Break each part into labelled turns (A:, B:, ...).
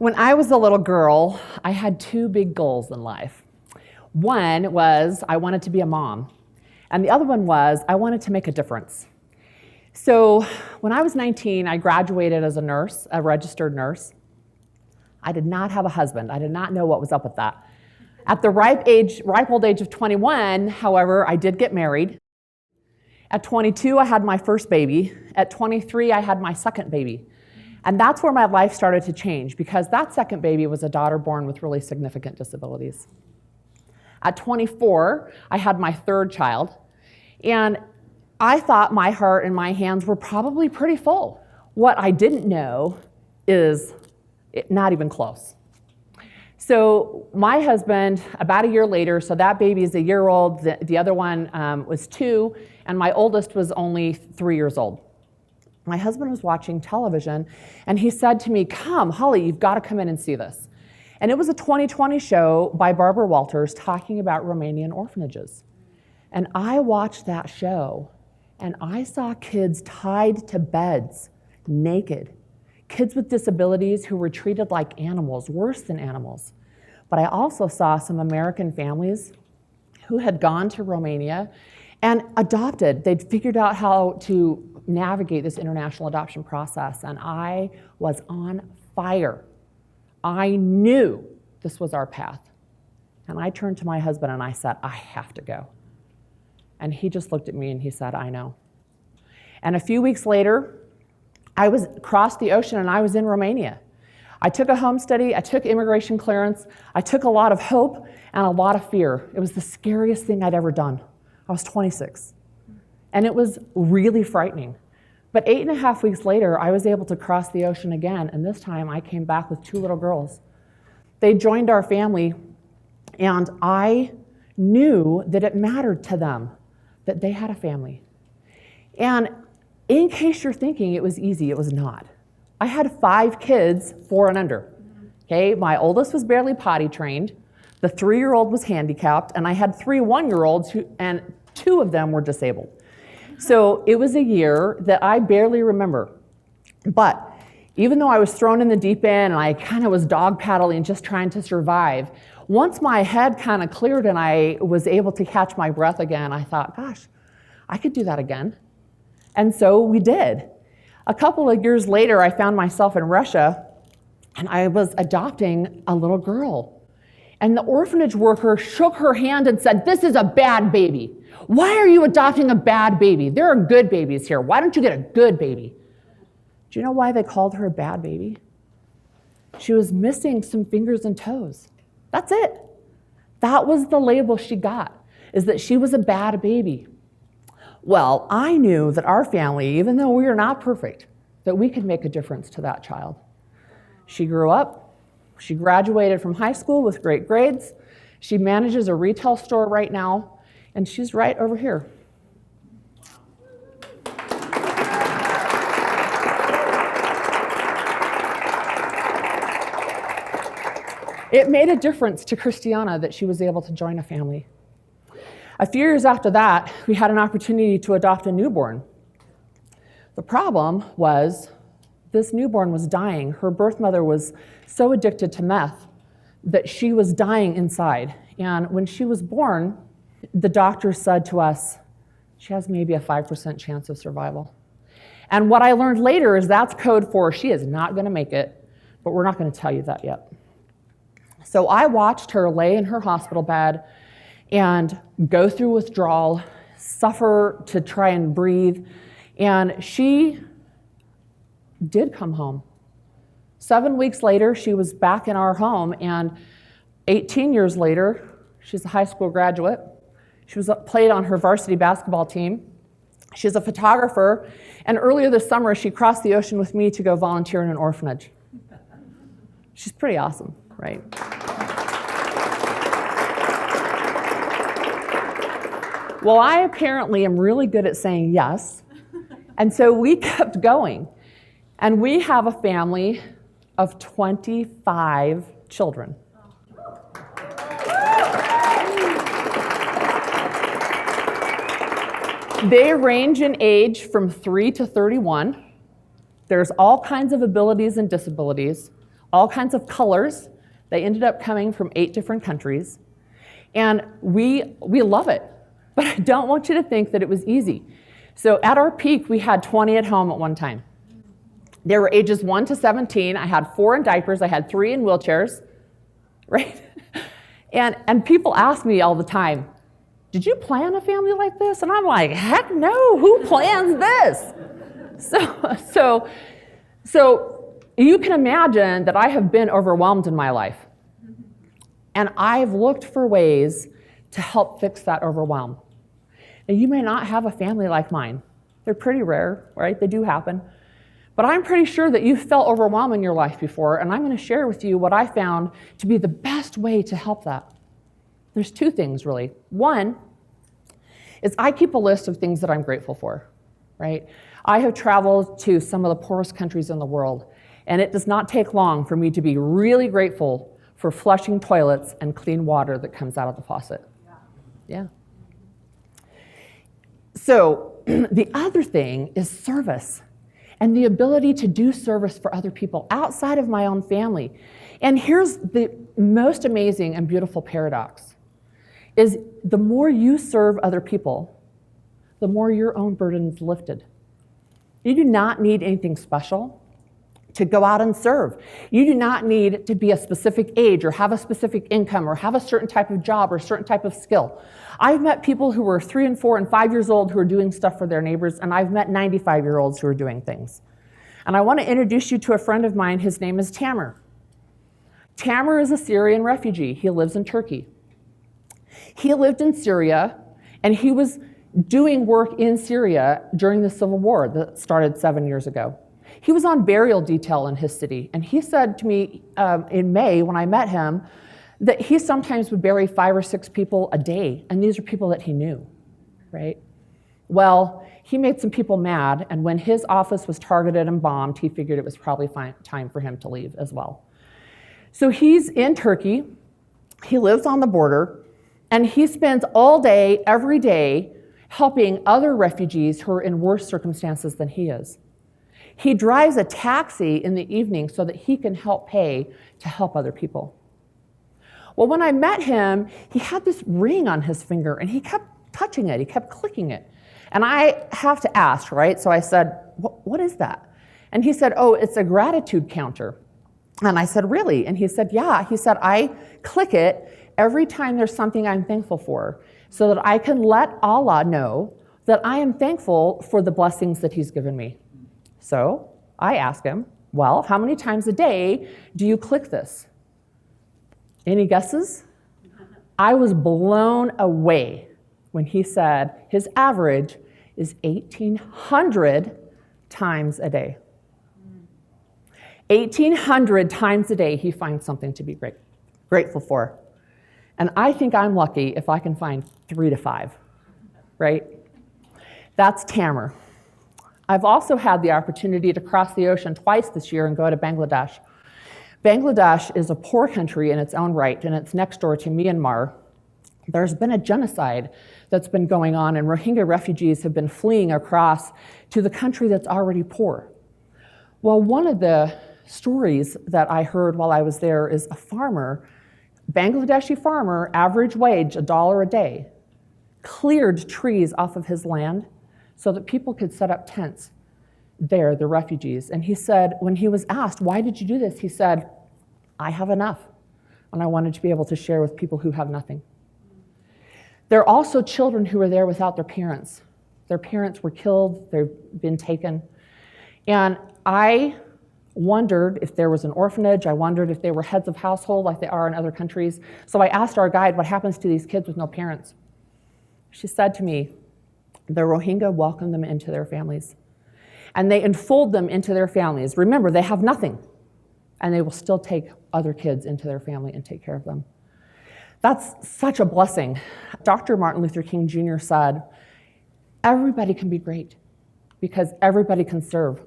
A: When I was a little girl, I had two big goals in life. One was I wanted to be a mom, and the other one was I wanted to make a difference. So when I was 19, I graduated as a nurse, a registered nurse. I did not have a husband. I did not know what was up with that. At the ripe old age of 21, however, I did get married. At 22, I had my first baby. At 23, I had my second baby. And that's where my life started to change, because that second baby was a daughter born with really significant disabilities. At 24, I had my third child, and I thought my heart and my hands were probably pretty full. What I didn't know is not even close. So my husband, about a year later, so that baby is a year old, the other one was 2, and my oldest was only 3 years old. My husband was watching television, and he said to me, "Come, Holly, you've got to come in and see this." And it was a 2020 show by Barbara Walters talking about Romanian orphanages. And I watched that show, and I saw kids tied to beds, naked. Kids with disabilities who were treated like animals, worse than animals. But I also saw some American families who had gone to Romania and adopted. They'd figured out how to navigate this international adoption process, and I was on fire. I knew this was our path. And I turned to my husband and I said, "I have to go." And he just looked at me and he said, "I know." And a few weeks later, I was across the ocean and I was in Romania. I took a home study, I took immigration clearance, I took a lot of hope and a lot of fear. It was the scariest thing I'd ever done. I was 26. And it was really frightening. But 8.5 weeks later, I was able to cross the ocean again, and this time I came back with 2 little girls. They joined our family, and I knew that it mattered to them that they had a family. And in case you're thinking it was easy, it was not. I had 5 kids, 4 and under. Okay, my oldest was barely potty trained, the 3-year-old was handicapped, and I had 3 one-year-olds, and 2 of them were disabled. So it was a year that I barely remember. But even though I was thrown in the deep end and I kind of was dog paddling, just trying to survive, once my head kind of cleared and I was able to catch my breath again, I thought, gosh, I could do that again. And so we did. A couple of years later, I found myself in Russia, and I was adopting a little girl. And the orphanage worker shook her hand and said, "This is a bad baby. Why are you adopting a bad baby? There are good babies here. Why don't you get a good baby?" Do you know why they called her a bad baby? She was missing some fingers and toes. That's it. That was the label she got, is that she was a bad baby. Well, I knew that our family, even though we are not perfect, that we could make a difference to that child. She grew up. She graduated from high school with great grades. She manages a retail store right now, and she's right over here. It made a difference to Christiana that she was able to join a family. A few years after that, we had an opportunity to adopt a newborn. The problem was this newborn was dying. Her birth mother was so addicted to meth that she was dying inside. And when she was born, the doctor said to us, she has maybe a 5% chance of survival. And what I learned later is that's code for she is not going to make it, but we're not going to tell you that yet. So I watched her lay in her hospital bed and go through withdrawal, suffer to try and breathe, and she did come home. 7 weeks later, she was back in our home, and 18 years later, she's a high school graduate. She played on her varsity basketball team. She's a photographer, and earlier this summer, she crossed the ocean with me to go volunteer in an orphanage. She's pretty awesome, right? Well, I apparently am really good at saying yes, and so we kept going. And we have a family of 25 children. They range in age from 3 to 31. There's all kinds of abilities and disabilities, all kinds of colors. They ended up coming from 8 different countries. And we love it. But I don't want you to think that it was easy. So at our peak, we had 20 at home at one time. They were ages 1 to 17. I had 4 in diapers. I had 3 in wheelchairs, right? And people ask me all the time, did you plan a family like this? And I'm like, heck no, who plans this? So you can imagine that I have been overwhelmed in my life. And I've looked for ways to help fix that overwhelm. And you may not have a family like mine. They're pretty rare, right? They do happen. But I'm pretty sure that you've felt overwhelmed in your life before, and I'm going to share with you what I found to be the best way to help that. There's 2 things, really. One is I keep a list of things that I'm grateful for, right? I have traveled to some of the poorest countries in the world, and it does not take long for me to be really grateful for flushing toilets and clean water that comes out of the faucet. Yeah. So the other thing is service and the ability to do service for other people outside of my own family. And here's the most amazing and beautiful paradox, is the more you serve other people, the more your own burden is lifted. You do not need anything special to go out and serve. You do not need to be a specific age or have a specific income or have a certain type of job or a certain type of skill. I've met people who were 3 and 4 and 5 years old who are doing stuff for their neighbors, and I've met 95-year-olds who are doing things. And I want to introduce you to a friend of mine. His name is Tamer. Tamer is a Syrian refugee. He lives in Turkey. He lived in Syria, and he was doing work in Syria during the civil war that started 7 years ago. He was on burial detail in his city, and he said to me in May when I met him that he sometimes would bury 5 or 6 people a day, and these are people that he knew, right? Well, he made some people mad, and when his office was targeted and bombed, he figured it was probably time for him to leave as well. So he's in Turkey, he lives on the border, and he spends all day, every day, helping other refugees who are in worse circumstances than he is. He drives a taxi in the evening so that he can help pay to help other people. Well, when I met him, he had this ring on his finger, and he kept touching it, he kept clicking it. And I have to ask, right? So I said, what is that? And he said, oh, it's a gratitude counter. And I said, really? And he said, yeah. He said, I click it every time there's something I'm thankful for so that I can let Allah know that I am thankful for the blessings that he's given me. So I asked him, well, how many times a day do you click this? Any guesses? I was blown away when he said his average is 1,800 times a day. 1,800 times a day he finds something to be grateful for. And I think I'm lucky if I can find 3 to 5, right? That's Tamer. I've also had the opportunity to cross the ocean twice this year and go to Bangladesh. Bangladesh is a poor country in its own right, and it's next door to Myanmar. There's been a genocide that's been going on, and Rohingya refugees have been fleeing across to the country that's already poor. Well, one of the stories that I heard while I was there is a farmer, Bangladeshi farmer, average wage $1 a day, cleared trees off of his land so that people could set up tents there, the refugees. And he said, when he was asked, why did you do this? He said, I have enough, and I wanted to be able to share with people who have nothing. There are also children who are there without their parents. Their parents were killed, they've been taken. And I wondered if there was an orphanage. I wondered if they were heads of household like they are in other countries. So I asked our guide, what happens to these kids with no parents? She said to me, the Rohingya welcome them into their families. And they enfold them into their families. Remember, they have nothing. And they will still take other kids into their family and take care of them. That's such a blessing. Dr. Martin Luther King Jr. said, everybody can be great because everybody can serve.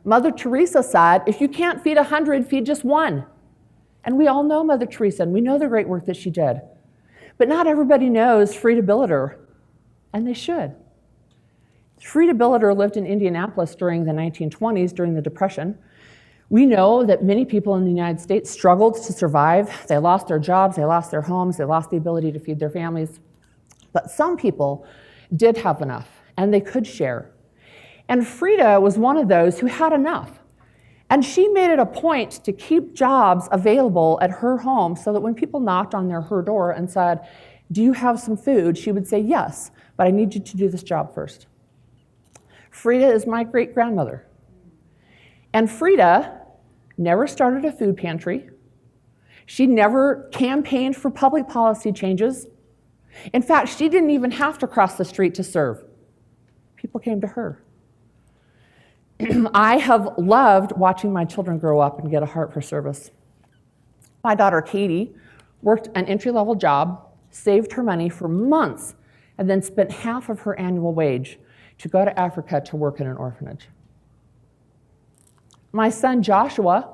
A: Mother Teresa said, if you can't feed 100, feed just 1. And we all know Mother Teresa, and we know the great work that she did. But not everybody knows Frida Billiter, and they should. Frida Billiter lived in Indianapolis during the 1920s, during the Depression. We know that many people in the United States struggled to survive. They lost their jobs, they lost their homes, they lost the ability to feed their families. But some people did have enough, and they could share. And Frida was one of those who had enough. And she made it a point to keep jobs available at her home so that when people knocked on her door and said, "Do you have some food?" she would say, "Yes, but I need you to do this job first." Frida is my great-grandmother. And Frida never started a food pantry. She never campaigned for public policy changes. In fact, she didn't even have to cross the street to serve. People came to her. I have loved watching my children grow up and get a heart for service. My daughter, Katie, worked an entry-level job, saved her money for months, and then spent half of her annual wage to go to Africa to work in an orphanage. My son, Joshua,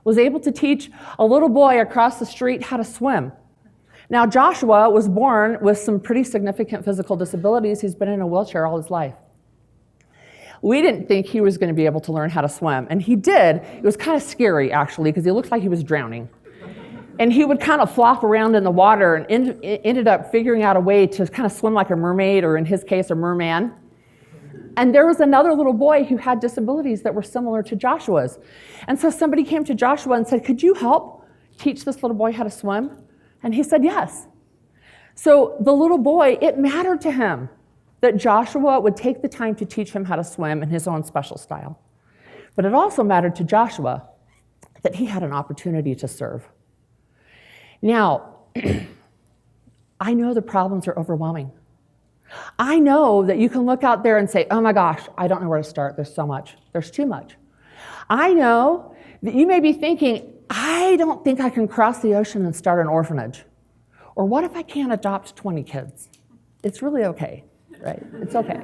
A: was able to teach a little boy across the street how to swim. Now, Joshua was born with some pretty significant physical disabilities. He's been in a wheelchair all his life. We didn't think he was going to be able to learn how to swim, and he did. It was kind of scary, actually, because he looked like he was drowning. And he would kind of flop around in the water and ended up figuring out a way to kind of swim like a mermaid, or in his case, a merman. And there was another little boy who had disabilities that were similar to Joshua's. And so somebody came to Joshua and said, "Could you help teach this little boy how to swim?" And he said, "Yes." So the little boy, it mattered to him that Joshua would take the time to teach him how to swim in his own special style. But it also mattered to Joshua that he had an opportunity to serve. Now, I know the problems are overwhelming. I know that you can look out there and say, "Oh my gosh, I don't know where to start. There's so much. There's too much." I know that you may be thinking, "I don't think I can cross the ocean and start an orphanage." Or what if I can't adopt 20 kids? It's really okay. Right? It's okay.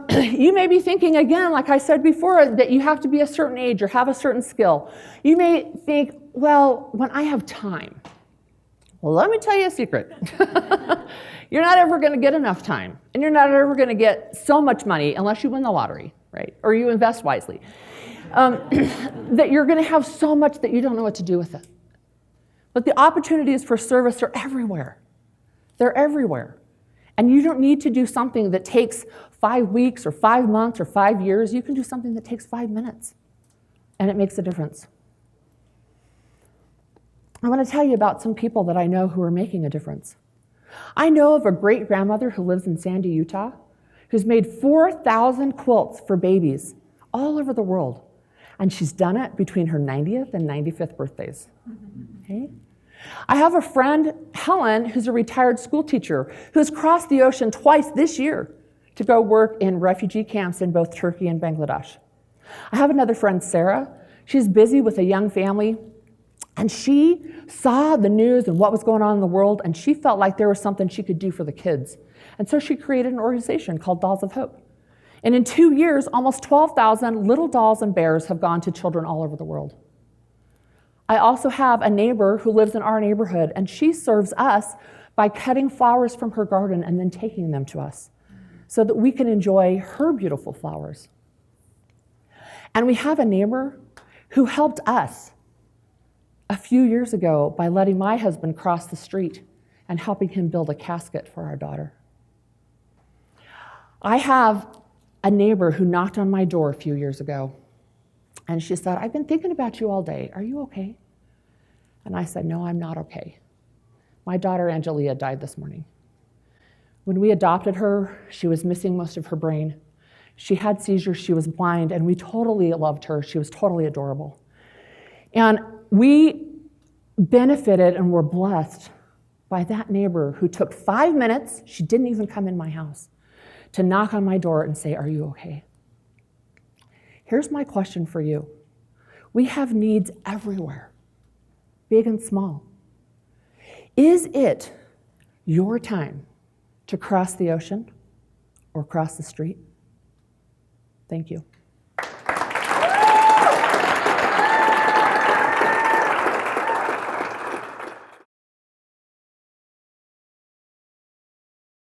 A: You may be thinking, again, like I said before, that you have to be a certain age or have a certain skill. You may think, "Well, when I have time." Well, let me tell you a secret. You're not ever going to get enough time, and you're not ever going to get so much money unless you win the lottery, right? Or you invest wisely. That you're going to have so much that you don't know what to do with it. But the opportunities for service are everywhere. They're everywhere. And you don't need to do something that takes 5 weeks or 5 months or 5 years. You can do something that takes 5 minutes, and it makes a difference. I want to tell you about some people that I know who are making a difference. I know of a great-grandmother who lives in Sandy, Utah, who's made 4,000 quilts for babies all over the world. And she's done it between her 90th and 95th birthdays. Okay? I have a friend, Helen, who's a retired school teacher, who's crossed the ocean twice this year to go work in refugee camps in both Turkey and Bangladesh. I have another friend, Sarah. She's busy with a young family, and she saw the news and what was going on in the world, and she felt like there was something she could do for the kids. And so she created an organization called Dolls of Hope. And in 2 years, almost 12,000 little dolls and bears have gone to children all over the world. I also have a neighbor who lives in our neighborhood, and she serves us by cutting flowers from her garden and then taking them to us so that we can enjoy her beautiful flowers. And we have a neighbor who helped us a few years ago by letting my husband cross the street and helping him build a casket for our daughter. I have a neighbor who knocked on my door a few years ago. And she said, "I've been thinking about you all day. Are you okay?" And I said, "No, I'm not okay. My daughter, Angelia, died this morning. When we adopted her, she was missing most of her brain. She had seizures, she was blind, and we totally loved her. She was totally adorable. And we benefited and were blessed by that neighbor who took 5 minutes, she didn't even come in my house, to knock on my door and say, 'Are you okay?' Here's my question for you. We have needs everywhere, big and small. Is it your time to cross the ocean or cross the street? Thank you.